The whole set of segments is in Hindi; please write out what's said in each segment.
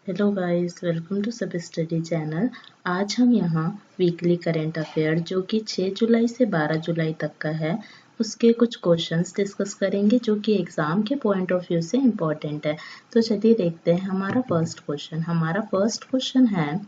हेलो गाइस, वेलकम टू सब स्टडी चैनल। आज हम यहाँ वीकली करंट अफेयर जो कि 6 जुलाई से 12 जुलाई तक का है, उसके कुछ क्वेश्चंस डिस्कस करेंगे जो कि एग्जाम के पॉइंट ऑफ व्यू से इम्पोर्टेंट है। तो चलिए देखते हैं हमारा फर्स्ट क्वेश्चन है,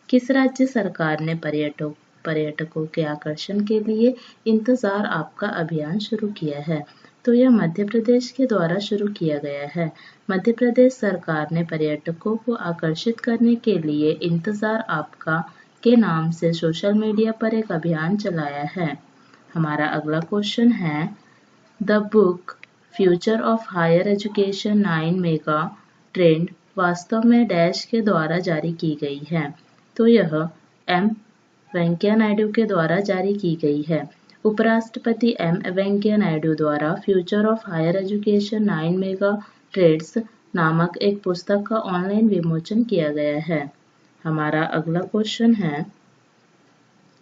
किस राज्य सरकार ने पर्यटकों के आकर्षण के लिए इंतजार आपका अभियान शुरू किया है? तो यह मध्य प्रदेश के द्वारा शुरू किया गया है। मध्य प्रदेश सरकार ने पर्यटकों को आकर्षित करने के लिए इंतजार आपका के नाम से सोशल मीडिया पर एक अभियान चलाया है। हमारा अगला क्वेश्चन है, the book future of higher education 9 mega trend वास्तव में डैश के द्वारा जारी की गई है? तो यह एम वेंकैया नायडू के द्वारा जारी की गई है। उपराष्ट्रपति एम वेंकैया नायडू द्वारा future of higher education 9 mega trends नामक एक पुस्तक का ऑनलाइन विमोचन किया गया है। हमारा अगला क्वेश्चन है,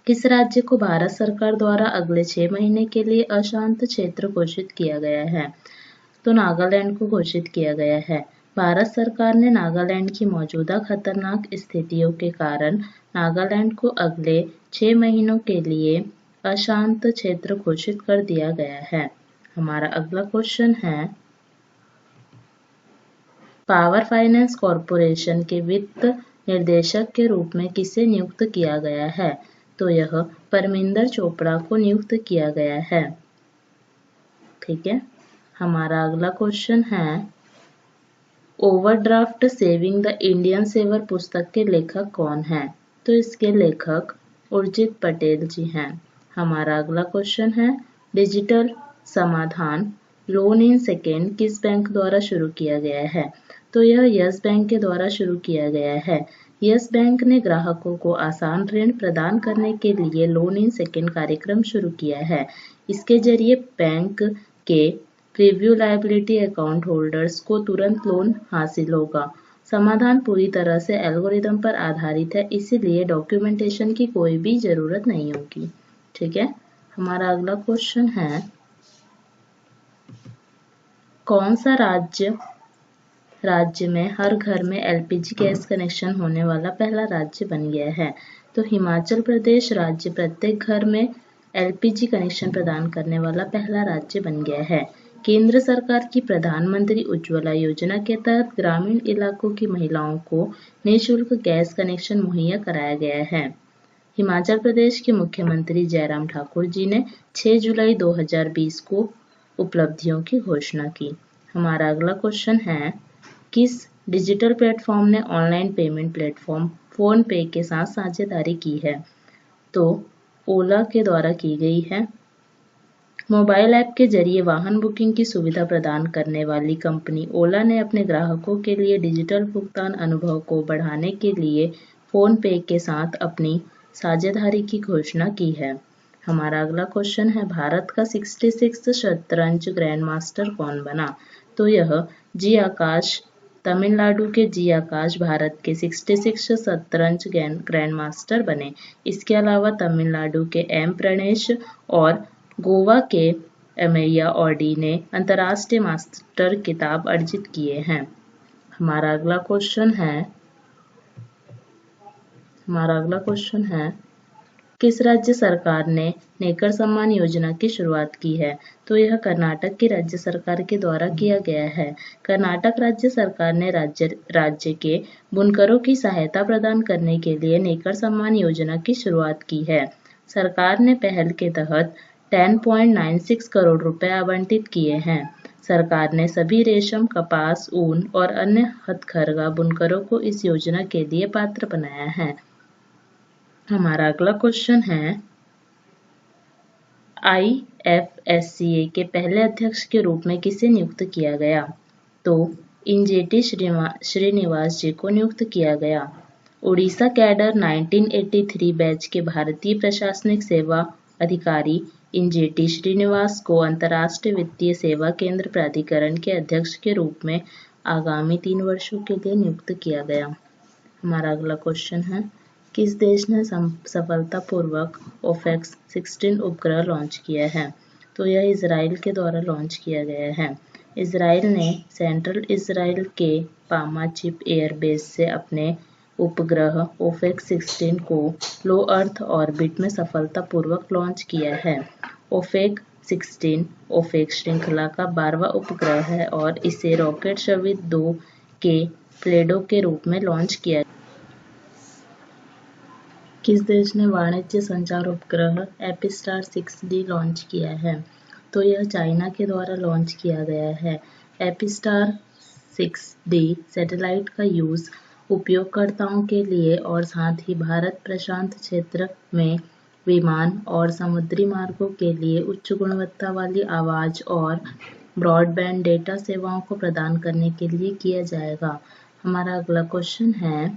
किस राज्य को भारत सरकार द्वारा अगले 6 महीने के लिए अशांत क्षेत्र घोषित किया गया है? तो नागालैंड को घोषित किया गया है। भारत सरकार ने नागालैंड की मौजूदा खतरनाक स्थितियों के कारण नागालैंड को अगले 6 महीनों के लिए अशांत क्षेत्र घोषित कर दिया गया है। हमारा अगला क्वेश्चन है, पावर फाइनेंस कॉर्पोरेशन के वित्त निर्देशक के रूप में किसे नियुक्त किया गया है? तो यह परमिंदर चोपड़ा को नियुक्त किया गया है। ठीक है। हमारा अगला क्वेश्चन है, overdraft saving the Indian saver पुस्तक के लेखक कौन हैं? तो इसके लेखक उर्जित पटेल जी हैं। हमारा अगला क्वेश्चन है, डिजिटल समाधान लोन इन सेकेंड किस बैंक द्वारा शुरू किया गया है? तो यह यस बैंक के द्वारा शुरू किया गया है। यस बैंक ने ग्राहकों को आसान ऋण प्रदान करने के लिए लोन इन सेकेंड कार्यक्रम शुरू किया है। इसके जरिए बैंक के प्रीव्यू लायबिलिटी अकाउंट होल्डर्स को तुरंत लोन हासिल होगा। समाधान पूरी तरह से एल्गोरिदम पर आधारित है, इसीलिए डॉक्यूमेंटेशन की कोई भी जरूरत नहीं होगी। ठीक है। हमारा अगला क्वेश्चन है, कौन सा राज्य में हर घर में एलपीजी गैस कनेक्शन होने वाला पहला राज्य बन गया है? तो हिमाचल प्रदेश राज्य प्रत्येक घर में एलपीजी कनेक्शन प्रदान करने वाला पहला राज्य बन गया है। केंद्र सरकार की प्रधानमंत्री उज्ज्वला योजना के तहत ग्रामीण इलाकों की महिलाओं को निःशुल्क गैस कनेक्शन मुहैया कराया गया है। हिमाचल प्रदेश के मुख्यमंत्री जयराम ठाकुर जी ने 6 जुलाई 2020 को उपलब्धियों की घोषणा की। हमारा अगला क्वेश्चन है, किस डिजिटल प्लेटफॉर्म ने ऑनलाइन पेमेंट प्लेटफॉर्म फोन पे के साथ साझेदारी की है? तो ओला के द्वारा की गई है। मोबाइल ऐप के जरिए वाहन बुकिंग की सुविधा प्रदान करने वाली कंपनी ओला ने अपने ग्राहकों के लिए डिजिटल भुगतान अनुभव को बढ़ाने के लिए फोन पे के साथ अपनी साझेदारी की घोषणा की है। हमारा अगला क्वेश्चन है, भारत का 66 शतरंज ग्रैंड मास्टर कौन बना? तो यह जी आकाश, तमिलनाडु के जी आकाश भारत के 66 शतरंज ग्रैंड मास्टर बने। इसके अलावा तमिलनाडु के एम प्रणेश और गोवा के एमैया ऑडी ने अंतर्राष्ट्रीय मास्टर खिताब अर्जित किए हैं। हमारा अगला क्वेश्चन है, किस राज्य सरकार ने नेकर सम्मान योजना की शुरुआत की है? तो यह कर्नाटक की राज्य सरकार के द्वारा किया गया है। कर्नाटक राज्य सरकार ने राज्य के बुनकरों की सहायता प्रदान करने के लिए नेकर सम्मान योजना की शुरुआत की है। सरकार ने पहल के तहत 10.96 करोड़ रुपए आवंटित किए हैं। सरकार ने सभी रेशम, कपास, ऊन और अन्य हथकरघा बुनकरों को इस योजना के लिए पात्र बनाया है। हमारा अगला क्वेश्चन है, IFSCA के पहले अध्यक्ष के रूप में किसे नियुक्त किया गया? तो इंजेटी श्रीनिवास जी को नियुक्त किया गया। उड़ीसा कैडर 1983 बैच के भारतीय प्रशासनिक सेवा अधिकारी इंजेटी श्रीनिवास को अंतर्राष्ट्रीय वित्तीय सेवा केंद्र प्राधिकरण के अध्यक्ष के रूप में आगामी 3 वर्षों के लिए नियुक्त किया गया। हमारा अगला क्वेश्चन है, किस देश ने सफलतापूर्वक OPEX-16 उपग्रह लॉन्च किया है? तो यह इजराइल के द्वारा लॉन्च किया गया है। इजराइल ने सेंट्रल इजराइल के पामा चिप एयरबेस से अपने उपग्रह ओफेक 16 को लो अर्थ ऑर्बिट में सफलतापूर्वक लॉन्च किया है। ओफेक 16 ओफेक श्रृंखला का 12वां उपग्रह है और इसे रॉकेट शवित 2 के प्लेडो के रूप में लॉन्च किया। किस देश ने वाणिज्य संचार उपग्रह एपिस्टार 6D लॉन्च किया है? तो यह चाइना के द्वारा लॉन्च किया गया है। एपिस्टार 6D सैटेलाइट का यूज उपयोगकर्ताओं के लिए और साथ ही भारत प्रशांत क्षेत्र में विमान और समुद्री मार्गों के लिए उच्च गुणवत्ता वाली आवाज और ब्रॉडबैंड डेटा सेवाओं को प्रदान करने के लिए किया जाएगा। हमारा अगला क्वेश्चन है,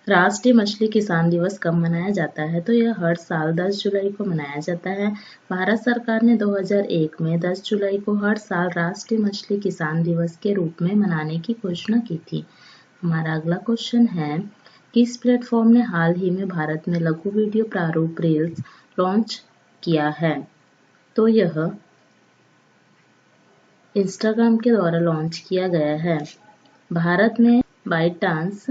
राष्ट्रीय मछली किसान दिवस कब मनाया जाता है? तो यह हर साल 10 जुलाई को मनाया जाता है। भारत सरकार ने 2001 में 10 जुलाई को हर साल राष्ट्रीय मछली किसान दिवस के रूप में मनाने की घोषणा की थी। हमारा अगला क्वेश्चन है, किस प्लेटफॉर्म ने हाल ही में भारत में लघु वीडियो प्रारूप रील्स लॉन्च किया है? तो यह इंस्टाग्राम के द्वारा लॉन्च किया गया है। भारत में बाइटांस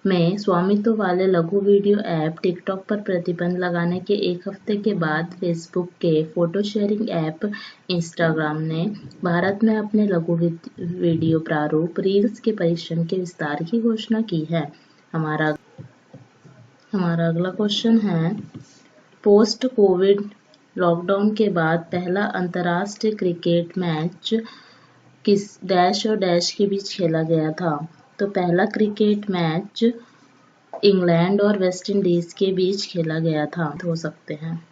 में स्वामित्व वाले लघु वीडियो ऐप टिकटॉक पर प्रतिबंध लगाने के एक हफ्ते के बाद फेसबुक के फोटो शेयरिंग ऐप इंस्टाग्राम ने भारत में अपने लघु वीडियो प्रारूप रील्स के परीक्षण के विस्तार की घोषणा की है। हमारा अगला क्वेश्चन है, पोस्ट कोविड लॉकडाउन के बाद पहला अंतर्राष्ट्रीय क्रिकेट मैच किस डैश और डैश के बीच खेला गया था? तो पहला क्रिकेट मैच इंग्लैंड और वेस्ट इंडीज के बीच खेला गया था। हो सकते हैं।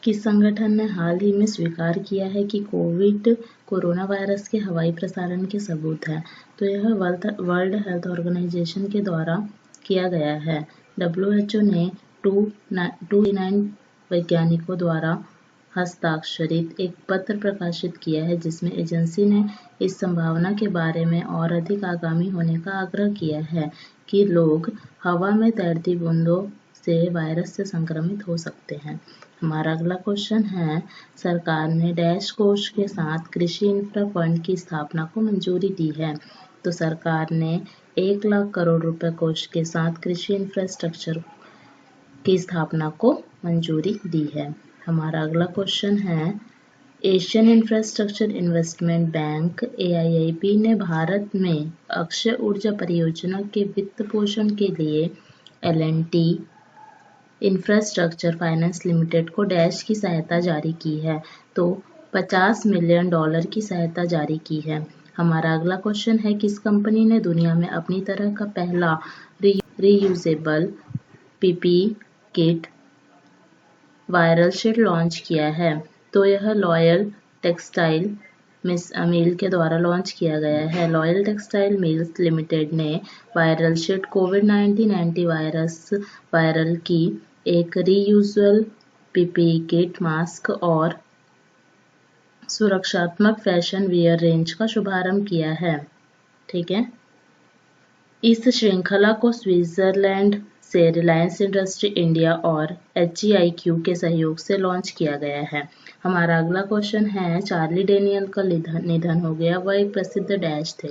किस संगठन ने हाल ही में स्वीकार किया है कि कोरोना वायरस के हवाई प्रसारण के सबूत हैं? तो यह वर्ल्ड हेल्थ ऑर्गेनाइजेशन के द्वारा किया गया है। WHO ने 299 वैज्ञानिकों द्वारा हस्ताक्षरित एक पत्र प्रकाशित किया है जिसमें एजेंसी ने इस संभावना के बारे में और अधिक आगामी होने का आग्रह किया है कि लोग हवा में तैरती बूंदों से वायरस से संक्रमित हो सकते हैं। हमारा अगला क्वेश्चन है, सरकार ने डैश कोष के साथ कृषि इंफ्रा फंड की स्थापना को मंजूरी दी है। तो सरकार ने 1 लाख करोड़ रुपए कोष के साथ कृषि इंफ्रास्ट्रक्चर की स्थापना को मंजूरी दी है। हमारा अगला क्वेश्चन है, Asian infrastructure investment bank AIIB ने भारत में अक्षय ऊर्जा परियोजना के वित्त पोषण के लिए L&T इंफ्रास्ट्रक्चर फाइनेंस लिमिटेड को डैश की सहायता जारी की है। तो $50 मिलियन की सहायता जारी की है। हमारा अगला क्वेश्चन है, किस कंपनी ने दुनिया में अपनी तरह का पहला reusable PPE kit viral sheet launch किया है? तो यह लॉयल टेक्सटाइल मिल के द्वारा लॉन्च किया गया है। लॉयल टेक्सटाइल मिल्स लिमिटेड ने वायरल शीट कोविड-19 एंटीवायरस वायरल की एक रीयूजेबल PPE किट, मास्क और सुरक्षात्मक फैशन वियर रेंज का शुभारंभ किया है। ठीक है, इस श्रृंखला को स्विट्जरलैंड से रिलायंस इंडस्ट्री इंडिया और HEIQ के सहयोग से लॉन्च किया गया है। हमारा अगला क्वेश्चन है, चार्ली डेनियल का निधन हो गया। वह एक प्रसिद्ध डैश थे।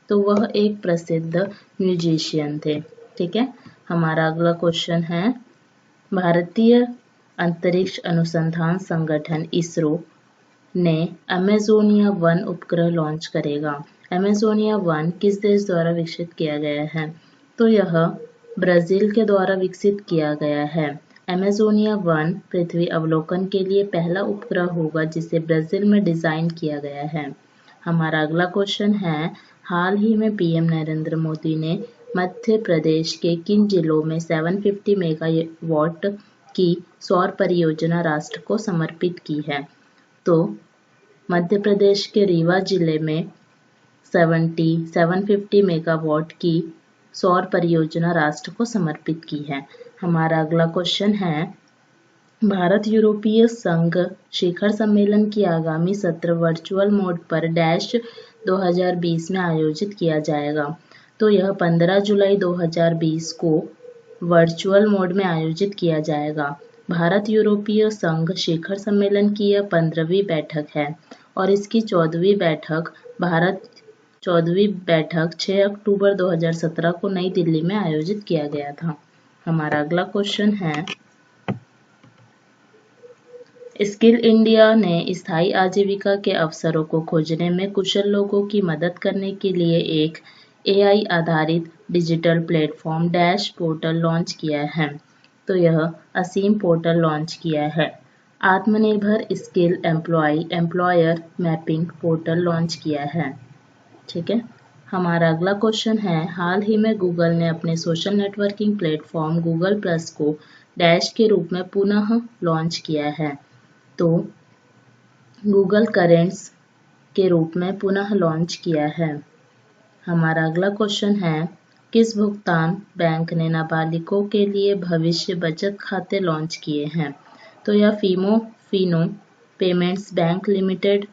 तो वह एक प्रसिद्ध म्यूजिशियन थे। ठीक है, हमारा अगला क्वेश्चन है, भारतीय अंतरिक्ष अनुसंधान संगठन ISRO ने अमेजोनिया 1 उपग्रह लॉन्च करेगा। अमेजोनिया 1 किस देश द्वारा विकसित किया गया है? तो यह ब्राजील के द्वारा विकसित किया गया है। अमेजोनिया 1 पृथ्वी अवलोकन के लिए पहला उपग्रह होगा जिसे ब्राजील में डिजाइन किया गया है। हमारा अगला क्वेश्चन है, हाल ही में PM नरेंद्र मोदी ने मध्य प्रदेश के किन जिलों में 750 मेगावाट की सौर परियोजना राष्ट्र को समर्पित की है? तो मध्य प्रदेश के रीवा जिले में 750 मेगावाट की सौर परियोजना राष्ट्र को समर्पित की है। हमारा अगला क्वेश्चन है, भारत यूरोपीय संघ शिखर सम्मेलन की आगामी सत्र वर्चुअल मोड पर डैश 2020 में आयोजित किया जाएगा। तो यह 15 जुलाई 2020 को वर्चुअल मोड में आयोजित किया जाएगा। भारत यूरोपीय संघ शिखर सम्मेलन की यह 15वीं बैठक है और इसकी 14वीं बैठक 6 अक्टूबर 2017 को नई दिल्ली में आयोजित किया गया था। हमारा अगला क्वेश्चन है, स्किल इंडिया ने स्थायी आजीविका के अवसरों को खोजने में कुशल लोगों की मदद करने के लिए एक AI आधारित digital platform dash portal launch किया है। तो यह असीम पोर्टल लॉन्च किया है। आत्मनिर्भर skill employer mapping portal launch किया है। ठीक है। हमारा अगला क्वेश्चन है, हाल ही में गूगल ने अपने social networking platform Google plus को डैश के रूप में पुनः लॉन्च किया है। तो गूगल करेंट्स के रूप में पुनः लॉन्च किया है। हमारा अगला क्वेश्चन है, किस भुगतान बैंक ने नाबालिगों के लिए भविष्य बचत खाते लॉन्च किए हैं? तो यह फिनो पेमेंट्स बैंक लिमिटेड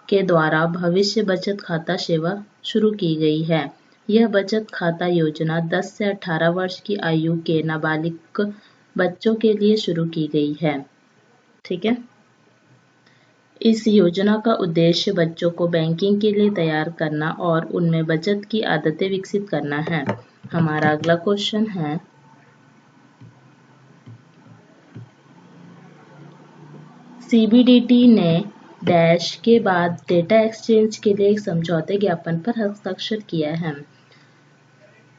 के द्वारा भविष्य बचत खाता सेवा शुरू की गई है। यह बचत खाता योजना 10 से 18 वर्ष की आयु के नाबालिग बच्चों के लिए शुरू की गई है। ठीक है। इस योजना का उद्देश्य बच्चों को बैंकिंग के लिए तैयार करना और उनमें बचत की आदतें विकसित करना है। हमारा अगला क्वेश्चन है, CBDT ने डैश के बाद डेटा एक्सचेंज के लिए एक समझौते ज्ञापन पर हस्ताक्षर किया है।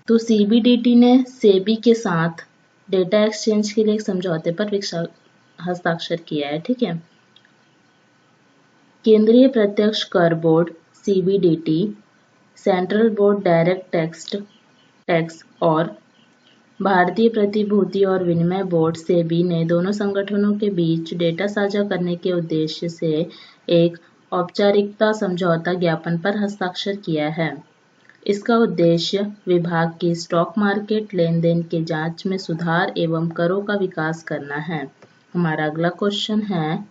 तो CBDT ने सेबी के साथ डेटा एक्सचेंज के लिए एक समझौते पर हस्ताक्षर किया है। ठीक है। केंद्रीय प्रत्यक्ष कर board CBDT, central board direct tax और भारतीय प्रतिभूति और विनिमय बोर्ड सेबी ने दोनों संगठनों के बीच डेटा साझा करने के उद्देश्य से एक औपचारिकता समझौता ज्ञापन पर हस्ताक्षर किया है। इसका उद्देश्य विभाग की स्टॉक मार्केट लेनदेन के जांच में सुधार एवं करों का विकास करना है। हमारा अगला क्वेश्चन है,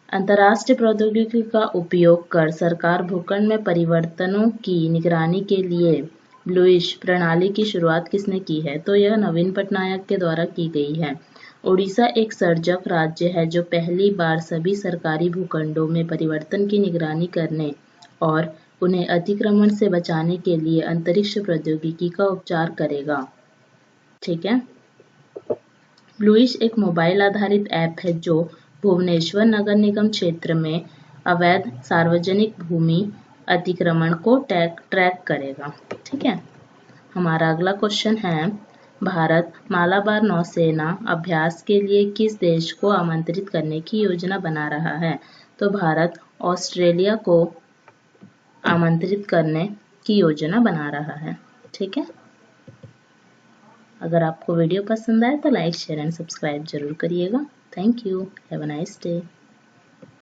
अंतर्राष्ट्रीय प्रौद्योगिकी का उपयोग कर सरकार भूखंड में परिवर्तनों की निगरानी के लिए ब्लूइश प्रणाली की शुरुआत किसने की है? तो यह नवीन पटनायक के द्वारा की गई है। ओडिशा एक सर्जक राज्य है जो पहली बार सभी सरकारी भूखंडों में परिवर्तन की निगरानी करने और उन्हें अतिक्रमण से बचाने के लिए अंतरिक्ष प्रौद्योगिकी का उपचार करेगा। ठीक है। ब्लूइश एक मोबाइल आधारित ऐप है जो भुवनेश्वर नगर निगम क्षेत्र में अवैध सार्वजनिक भूमि अतिक्रमण को ट्रैक करेगा। ठीक है। हमारा अगला क्वेश्चन है, भारत मालाबार नौसेना अभ्यास के लिए किस देश को आमंत्रित करने की योजना बना रहा है? तो भारत ऑस्ट्रेलिया को आमंत्रित करने की योजना बना रहा है। ठीक है। अगर आपको वीडियो पसंद आए तो लाइक, शेयर एंड सब्सक्राइब जरूर करिएगा। Thank you. Have a nice day.